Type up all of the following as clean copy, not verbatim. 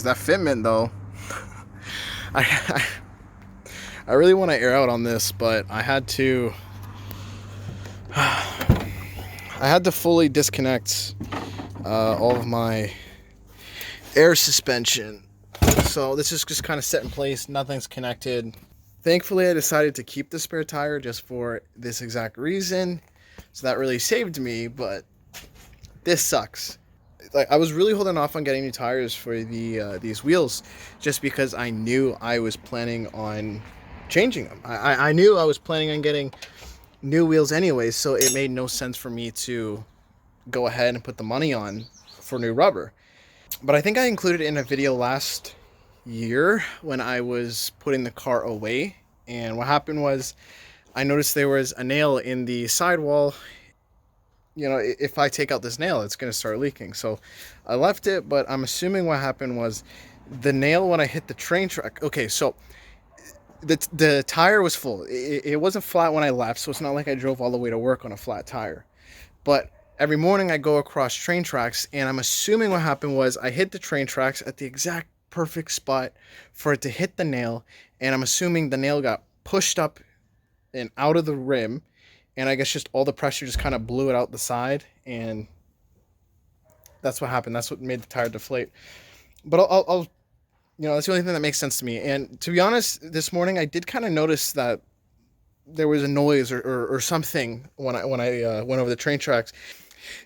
Jeez, that fitment though. I, I really want to air out on this, but I had to fully disconnect all of my air suspension. So this is just kind of set in place. Nothing's connected. Thankfully, I decided to keep the spare tire just for this exact reason. So that really saved me, but this sucks. Like, I was really holding off on getting new tires for these wheels just because I knew I was planning on changing them. I knew I was planning on getting new wheels anyway, so it made no sense for me to go ahead and put the money on for new rubber. But I think I included it in a video last year when I was putting the car away, and what happened was I noticed there was a nail in the sidewall. You know, if I take out this nail, it's going to start leaking. So I left it, but I'm assuming what happened was the nail when I hit the train track. Okay, so the tire was full. It wasn't flat when I left, so it's not like I drove all the way to work on a flat tire. But every morning I go across train tracks, and I'm assuming what happened was I hit the train tracks at the exact perfect spot for it to hit the nail, and I'm assuming the nail got pushed up and out of the rim, and I guess just all the pressure just kind of blew it out the side, and that's what happened. That's what made the tire deflate. But I'll you know, that's the only thing that makes sense to me. And to be honest, this morning I did kind of notice that there was a noise or something when I went over the train tracks.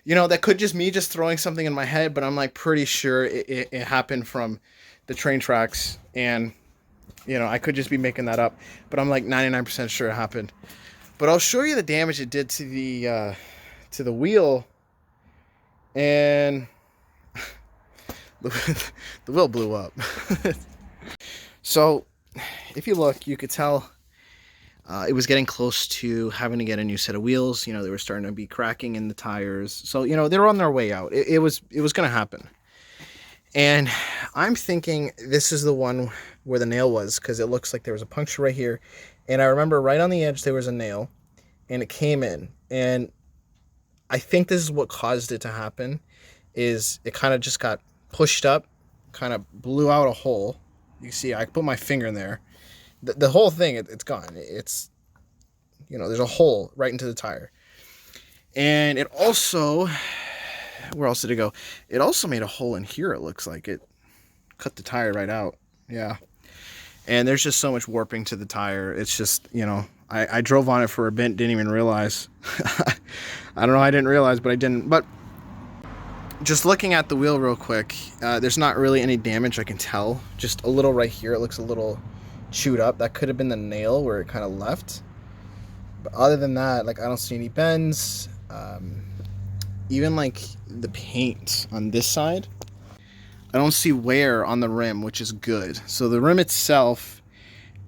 You know, that could just me just throwing something in my head, but I'm like pretty sure it happened from the train tracks, and you know, I could just be making that up, but I'm like 99% sure it happened. But I'll show you the damage it did to the wheel, and the wheel blew up. So if you look, you could tell it was getting close to having to get a new set of wheels. You know, they were starting to be cracking in the tires. So, you know, they were on their way out. It was going to happen. And I'm thinking this is the one where the nail was, because it looks like there was a puncture right here. And I remember right on the edge there was a nail, and it came in. And I think this is what caused it to happen, is it kind of just got pushed up, kind of blew out a hole. You see, I put my finger in there. The whole thing, it's gone. It's, you know, there's a hole right into the tire. And it also, where else did it go? It also made a hole in here, it looks like. It cut the tire right out. Yeah. And there's just so much warping to the tire. It's just, you know, I drove on it for a bit, didn't even realize. I don't know how I didn't realize, but I didn't. But just looking at the wheel real quick, there's not really any damage I can tell. Just a little right here. It looks a little chewed up. That could have been the nail where it kind of left. But other than that, like, I don't see any bends. Even like the paint on this side, I don't see wear on the rim, which is good. So the rim itself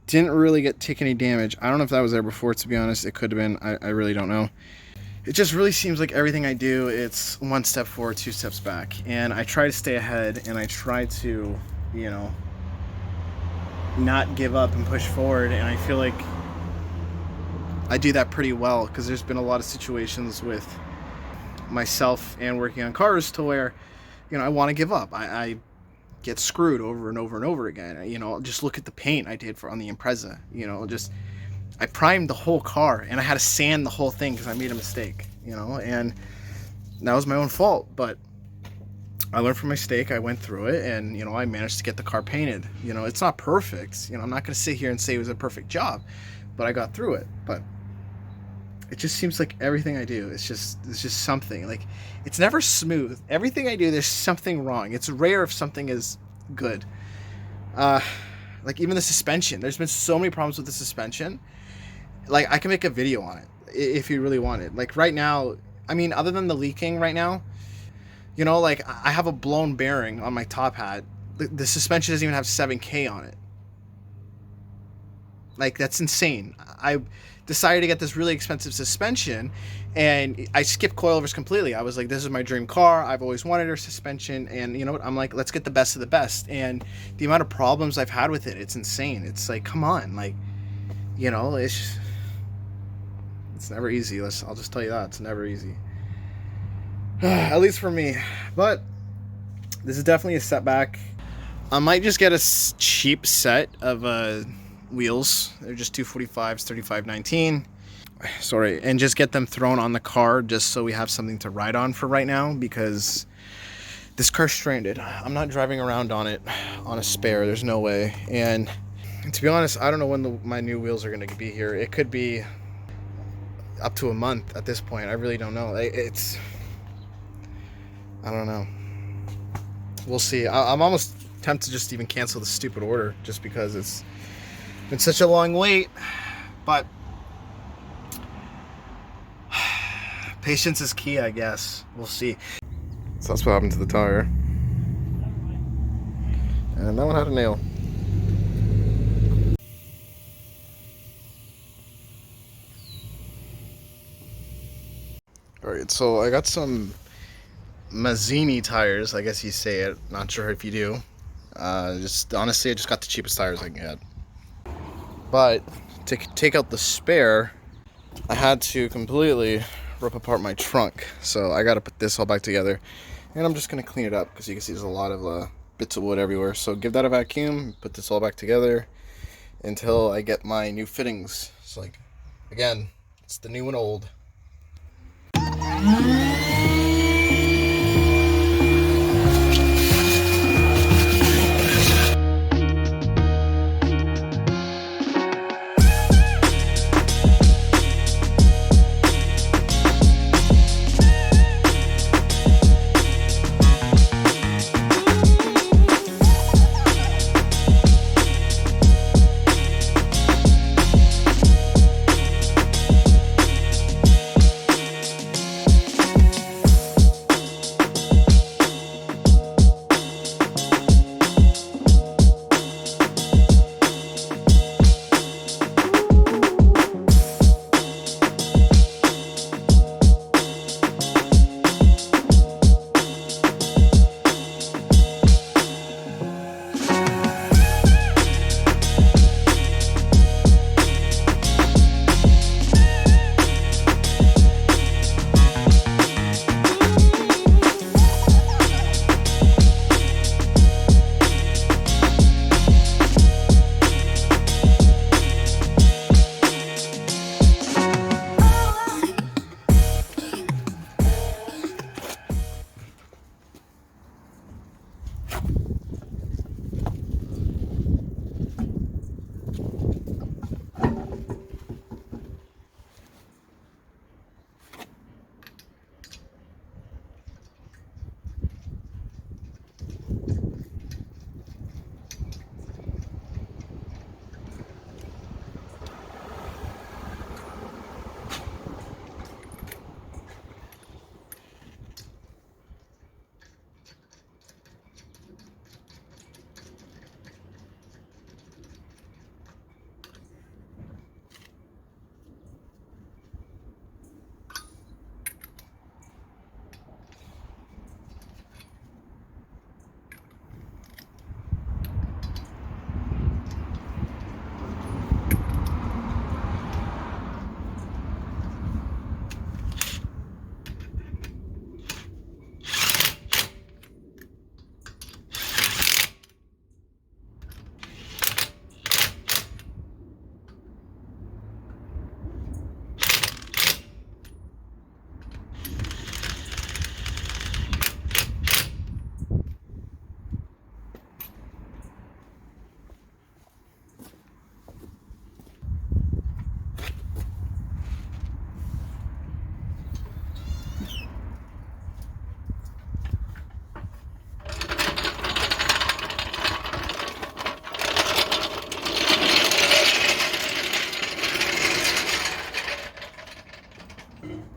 didn't really take any damage. I don't know if that was there before, to be honest. It could have been. I really don't know. It just really seems like everything I do, it's one step forward, two steps back. And I try to stay ahead, and I try to, you know, not give up and push forward. And I feel like I do that pretty well, because there's been a lot of situations with myself and working on cars to where, you know, I want to give up. I get screwed over and over and over again. You know, just look at the paint I did on the Impreza. You know, just, I primed the whole car, and I had to sand the whole thing because I made a mistake, you know, and that was my own fault. But I learned from my mistake. I went through it, and, you know, I managed to get the car painted. You know, it's not perfect. You know, I'm not going to sit here and say it was a perfect job, but I got through it. But it just seems like everything I do, it's just something. Like, it's never smooth. Everything I do, there's something wrong. It's rare if something is good. Like, even the suspension. There's been so many problems with the suspension. Like, I can make a video on it if you really want it. Like, right now, I mean, other than the leaking right now, you know, like, I have a blown bearing on my top hat. The suspension doesn't even have 7K on it. Like, that's insane. I decided to get this really expensive suspension, and I skipped coilovers completely. I was like, this is my dream car. I've always wanted a suspension, and you know what? I'm like, let's get the best of the best. And the amount of problems I've had with it, it's insane. It's like, come on, like, you know, it's never easy. I'll just tell you that. It's never easy. At least for me. But this is definitely a setback. I might just get a cheap set of wheels. They're just 245s, 3519. Sorry, and just get them thrown on the car just so we have something to ride on for right now, because this car's stranded. I'm not driving around on it on a spare. There's no way. And to be honest, I don't know when my new wheels are going to be here. It could be up to a month at this point. I really don't know. I don't know. We'll see. I'm almost tempted to just even cancel the stupid order just because it's been such a long wait. But patience is key, I guess. We'll see. So that's what happened to the tire. And that one had a nail. Alright, so I got some Mazzini tires, I guess you say it. Not sure if you do. Just honestly, I just got the cheapest tires I can get. But to take out the spare, I had to completely rip apart my trunk. So I got to put this all back together. And I'm just going to clean it up because you can see there's a lot of bits of wood everywhere. So give that a vacuum, put this all back together until I get my new fittings. It's like, again, it's the new and old.